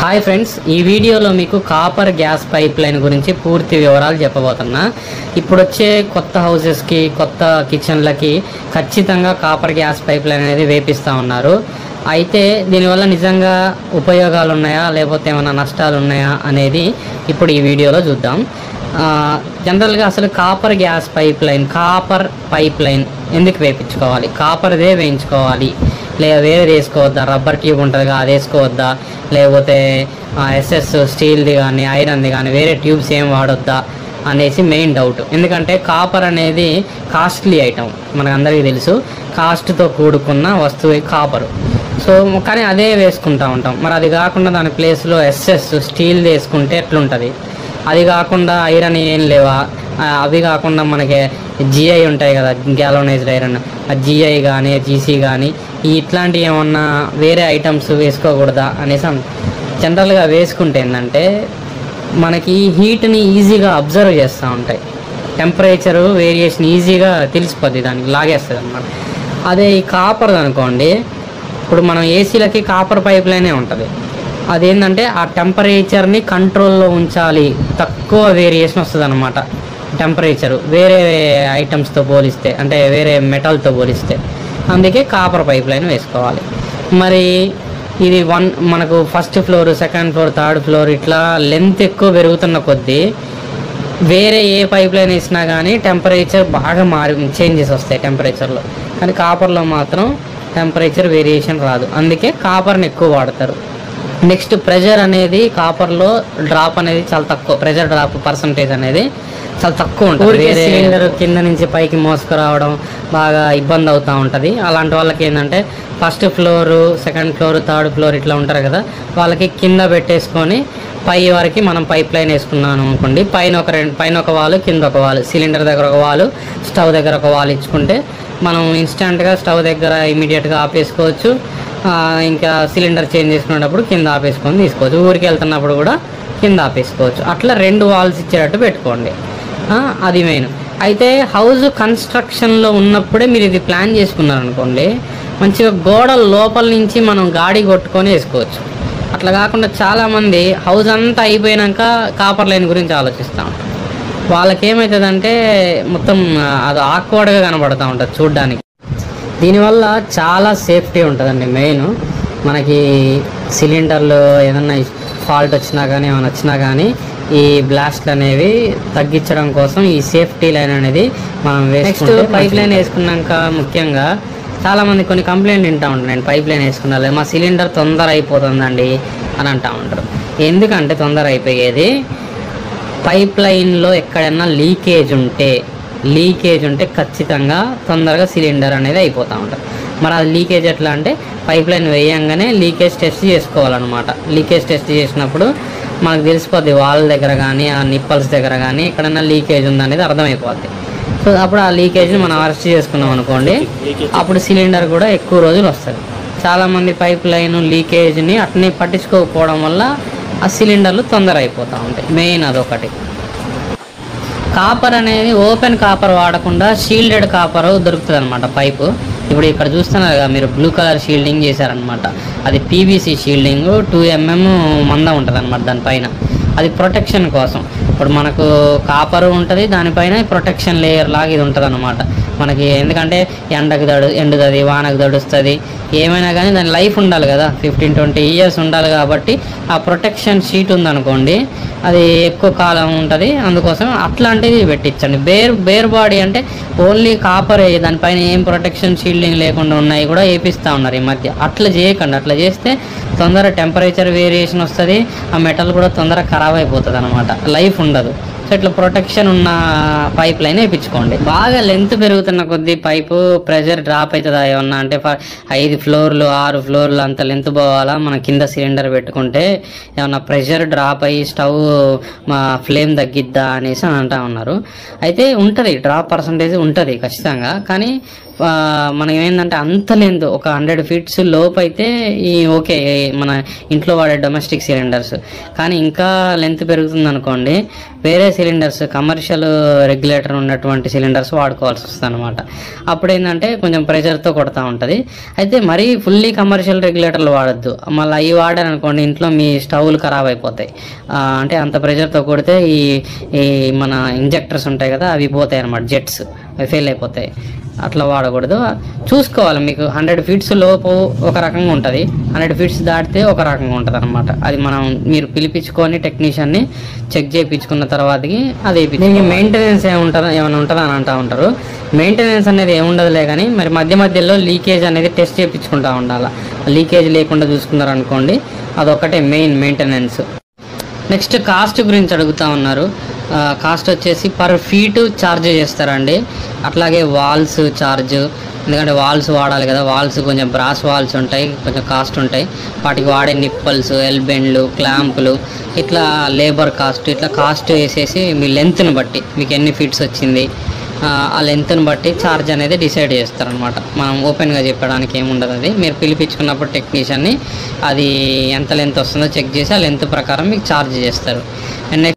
Hi friends, ఈ వీడియోలో మీకు కాపర్ గ్యాస్ పైప్ లైన్ గురించి పూర్తి వివరాలు చెప్పబోతున్నా. ఇప్పుడు వచ్చే కొత్త హౌసెస్కి, కొత్త కిచెన్లకి ఖచ్చితంగా కాపర్ గ్యాస్ పైప్ లైన్ అనేది వేపిస్తూ ఉన్నారు. అయితే దీనివల్ల నిజంగా ఉపయోగాలు ఉన్నాయా లేకపోతే ఏమైనా నష్టాలు ఉన్నాయా అనేది ఇప్పుడు ఈ వీడియోలో చూద్దాం. జనరల్గా అసలు కాపర్ గ్యాస్ పైప్ లైన్ ఎందుకు వేయించుకోవాలి? కాపర్దే వేయించుకోవాలి, లేదా వేరే వేసుకోవద్దా? రబ్బర్ ట్యూబ్ ఉంటుందిగా, అది వేసుకోవద్దా? లేకపోతే ఎస్ఎస్ స్టీల్ది కానీ ఐరన్ది కానీ వేరే ట్యూబ్స్ ఏం వాడొద్దా అనేసి మెయిన్ డౌట్. ఎందుకంటే కాపర్ అనేది కాస్ట్లీ ఐటమ్, మనకు అందరికీ తెలుసు. కాస్ట్తో కూడుకున్న వస్తువు కాపరు. సో కానీ అదే వేసుకుంటూ ఉంటాం. మరి అది కాకుండా దాని ప్లేస్లో ఎస్ఎస్ స్టీల్ది వేసుకుంటే ఎట్లుంటుంది? అది కాకుండా ఐరన్ ఏం లేవా? అవి కాకుండా మనకి జిఐ ఉంటాయి కదా, గ్యాలోనైజ్డ్ ఐరన్, ఆ జిఐ కానీ జీసీ కానీ ఇట్లాంటివి ఏమన్నా వేరే ఐటమ్స్ వేసుకోకూడదా అనేసి జనరల్గా వేసుకుంటే ఏంటంటే మనకి హీట్ని ఈజీగా అబ్జర్వ్ చేస్తూ ఉంటాయి. టెంపరేచరు వేరియేషన్ ఈజీగా తెలిసిపోద్ది, దానికి లాగేస్తుంది అన్నమాట. అదే ఈ కాపర్ అనుకోండి, ఇప్పుడు మనం ఏసీలకి కాపర్ పైప్ లైనే ఉంటుంది. అదేంటంటే ఆ టెంపరేచర్ని కంట్రోల్లో ఉంచాలి, తక్కువ వేరియేషన్ వస్తుంది అన్నమాట టెంపరేచరు వేరే ఐటమ్స్తో పోలిస్తే, అంటే వేరే మెటల్తో పోలిస్తే. అందుకే కాపర్ పైప్ లైన్ వేసుకోవాలి. మరి ఇది మనకు first floor, second floor, third floor ఇట్లా లెంత్ ఎక్కువ పెరుగుతున్న కొద్దీ వేరే ఏ పైప్ లైన్ వేసినా కానీ టెంపరేచర్ బాగా చేంజెస్ వస్తాయి టెంపరేచర్లో. కానీ కాపర్లో మాత్రం టెంపరేచర్ వేరియేషన్ రాదు, అందుకే కాపర్ని ఎక్కువ వాడతారు. నెక్స్ట్ ప్రెషర్ అనేది కాపర్లో డ్రాప్ అనేది చాలా తక్కువ, ప్రెషర్ డ్రాప్ పర్సంటేజ్ అనేది చాలా తక్కువ ఉంటుంది. వేరే సిలిండర్ కింద నుంచి పైకి మోసుకురావడం బాగా ఇబ్బంది అవుతూ ఉంటుంది. అలాంటి వాళ్ళకి ఏంటంటే first floor, second floor, third floor ఇట్లా ఉంటారు కదా, వాళ్ళకి కింద పెట్టేసుకొని పై వరకు మనం పైప్ లైన్ వేసుకున్నాను అనుకోండి, పైన ఒక వాలు, కింద ఒక వాలు, సిలిండర్ దగ్గర ఒక వాలు, స్టవ్ దగ్గర ఒక వాలు ఇచ్చుకుంటే మనం ఇన్స్టెంట్గా స్టవ్ దగ్గర ఇమీడియట్గా ఆపేసుకోవచ్చు. ఇంకా సిలిండర్ చేంజ్ చేసుకునేటప్పుడు కింద ఆపేసుకొని తీసుకోవచ్చు, ఊరికి వెళ్తున్నప్పుడు కూడా కింద ఆపేసుకోవచ్చు. అట్లా 2 వాల్స్ ఇచ్చేటట్టు పెట్టుకోండి, అది మెయిన్. అయితే హౌస్ కన్స్ట్రక్షన్లో ఉన్నప్పుడే మీరు ఇది ప్లాన్ చేసుకున్నారనుకోండి, మంచిగా గోడల లోపల నుంచి మనం గాడి కొట్టుకొని వేసుకోవచ్చు. అట్లా కాకుండా చాలామంది హౌస్ అంతా అయిపోయాక కాపర్ లైన్ గురించి ఆలోచిస్తూ ఉంటారు. వాళ్ళకి ఏమవుతుందంటే మొత్తం అది ఆక్వర్డ్గా కనబడుతూ ఉంటుంది చూడ్డానికి. దీనివల్ల చాలా సేఫ్టీ ఉంటుందండి. మెయిన్ మనకి సిలిండర్లో ఏదన్నా ఫాల్ట్ వచ్చినా కానీ ఏమైనా వచ్చినా కానీ ఈ బ్లాస్ట్లు అనేవి తగ్గించడం కోసం ఈ సేఫ్టీ లైన్ అనేది మనం నెక్స్ట్ పైప్ లైన్ వేసుకున్నాక ముఖ్యంగా చాలామంది కొన్ని కంప్లైంట్లు వింటూ ఉంటారు, నేను పైప్ లైన్ వేసుకున్నా మా సిలిండర్ తొందర అయిపోతుందండి అని అంటూ ఉంటారు. ఎందుకంటే తొందర అయిపోయేది, పైప్ లైన్లో ఎక్కడైనా లీకేజ్ ఉంటే ఖచ్చితంగా తొందరగా సిలిండర్ అనేది అయిపోతూ ఉంటుంది. మరి అది లీకేజ్ ఎట్లా అంటే పైప్ లైన్ వేయంగానే లీకేజ్ టెస్ట్ చేసుకోవాలన్నమాట. లీకేజ్ టెస్ట్ చేసినప్పుడు మనకు తెలిసిపోద్ది, వాల్ దగ్గర కానీ ఆ నిప్పల్స్ దగ్గర కానీ ఎక్కడైనా లీకేజ్ ఉందనేది అర్థమైపోద్ది. సో అప్పుడు ఆ లీకేజ్ని మనం అరెస్ట్ చేసుకున్నాం అనుకోండి, అప్పుడు సిలిండర్ కూడా ఎక్కువ రోజులు వస్తుంది. చాలామంది పైప్ లైన్ లీకేజ్ని అట్నే పట్టించుకోకపోవడం వల్ల ఆ సిలిండర్లు తొందర అయిపోతూ ఉంటాయి. మెయిన్ అదొకటి. కాపర్ అనేది ఓపెన్ కాపర్ వాడకుండా షీల్డెడ్ కాపర్ దొరుకుతుంది అనమాట పైపు. ఇప్పుడు ఇక్కడ చూస్తున్నారు కదా మీరు, బ్లూ కలర్ షీల్డింగ్ చేశారనమాట. అది పీవీసీ షీల్డింగ్, 2 mm మందం ఉంటుంది అనమాట దానిపైన. అది ప్రొటెక్షన్ కోసం. ఇప్పుడు మనకు కాపరు ఉంటుంది, దానిపైన ప్రొటెక్షన్ లేయర్ లాగా ఇది ఉంటుంది అనమాట మనకి. ఎందుకంటే ఎండకు ఎండుతుంది, వానకు తడుస్తుంది, ఏమైనా కానీ దాని లైఫ్ ఉండాలి కదా, 15-20 years ఉండాలి. కాబట్టి ఆ ప్రొటెక్షన్ షీట్ ఉందనుకోండి, అది ఎక్కువ కాలం ఉంటుంది. అందుకోసం అట్లాంటిది పెట్టించండి. బేర్ బాడీ అంటే ఓన్లీ కాపర్, దానిపైన ఏం ప్రొటెక్షన్ షీల్డింగ్ లేకుండా ఉన్నాయి కూడా వేపిస్తూ ఉన్నారు ఈ మధ్య. అట్లా చేయకండి. అట్లా చేస్తే తొందర టెంపరేచర్ వేరియేషన్ వస్తుంది, ఆ మెటల్ కూడా తొందర ఖరాబ్ అయిపోతుంది అనమాట, లైఫ్ ఉండదు. సో ఇట్లా ప్రొటెక్షన్ ఉన్న పైప్ లైన్ వేయించుకోండి. బాగా లెంత్ పెరుగుతున్న కొద్దీ పైపు ప్రెషర్ డ్రాప్ అవుతుందా ఏమన్నా అంటే 5 ఫ్లోర్లు 6 ఫ్లోర్లు అంత లెంత్ పోవాలా మన కింద సిలిండర్ పెట్టుకుంటే ఏమన్నా ప్రెషర్ డ్రాప్ అయ్యి స్టవ్ ఫ్లేమ్ తగ్గిద్దా అనేసి అని అంటా ఉన్నారు. అయితే ఉంటుంది, డ్రాప్ పర్సంటేజ్ ఉంటుంది ఖచ్చితంగా. కానీ మనం ఏంటంటే అంత లేదు, ఒక 100 ఫీట్స్ లోపు అయితే ఈ ఓకే మన ఇంట్లో వాడే డొమెస్టిక్ సిలిండర్స్. కానీ ఇంకా లెంత్ పెరుగుతుంది అనుకోండి, వేరే సిలిండర్స్ కమర్షియల్ రెగ్యులేటర్ ఉన్నటువంటి సిలిండర్స్ వాడుకోవాల్సి వస్తుంది అనమాట. అప్పుడు ఏంటంటే కొంచెం ప్రెషర్తో కొడతా ఉంటుంది. అయితే మరీ ఫుల్లీ కమర్షియల్ రెగ్యులేటర్లు వాడద్దు. మళ్ళీ అవి వాడారనుకోండి ఇంట్లో మీ స్టవ్లు ఖరాబ్ అయిపోతాయి. అంటే అంత ప్రెషర్తో కొడితే ఈ మన ఇంజెక్టర్స్ ఉంటాయి కదా, అవి పోతాయి అనమాట, జెట్స్ అవి ఫెయిల్ అయిపోతాయి. అట్లా వాడకూడదు. చూసుకోవాలి, మీకు 100 ఫీట్స్ లోపు ఒక రకంగా ఉంటుంది, 100 ఫీట్స్ దాటితే ఒక రకంగా ఉంటుంది అనమాట. అది మీరు పిలిపించుకొని టెక్నీషియన్ని చెక్ చేయించుకున్న తర్వాతకి అది దీనికి మెయింటెనెన్స్ ఏమైనా ఉంటుందా అని అంటూ ఉంటారు. మెయింటెనెన్స్ అనేది ఏముండదులే, కానీ మరి మధ్యలో లీకేజ్ అనేది టెస్ట్ చేయించుకుంటూ ఉండాలి. లీకేజ్ లేకుండా చూసుకున్నారు అనుకోండి, అదొక్కటే మెయిన్ మెయింటెనెన్స్. నెక్స్ట్ కాస్ట్ గురించి అడుగుతూ ఉన్నారు. కాస్ట్ వచ్చేసి పర్ ఫీట్ ఛార్జ్ చేస్తారండి. అట్లాగే వాల్స్ ఛార్జ్, ఎందుకంటే వాల్స్ వాడాలి కదా, వాల్స్ కొంచెం బ్రాస్ వాల్స్ ఉంటాయి, కొంచెం కాస్ట్ ఉంటాయి. వాటికి వాడే నిప్పల్స్, ఎల్బెండ్లు, క్లాంపులు, ఇట్లా లేబర్ కాస్ట్, ఇట్లా కాస్ట్ వేసేసి మీ లెంత్ని బట్టి మీకు ఎన్ని ఫీట్స్ వచ్చింది ఆ లెంత్ని బట్టి ఛార్జ్ అనేది డిసైడ్ చేస్తారనమాట. మనం ఓపెన్గా చెప్పడానికి ఏముండదు. అది మీరు పిలిపించుకున్నప్పుడు టెక్నీషియన్ని అది ఎంత లెంత్ వస్తుందో చెక్ చేసి ఆ లెంత్ ప్రకారం మీకు ఛార్జ్ చేస్తారు. అండ్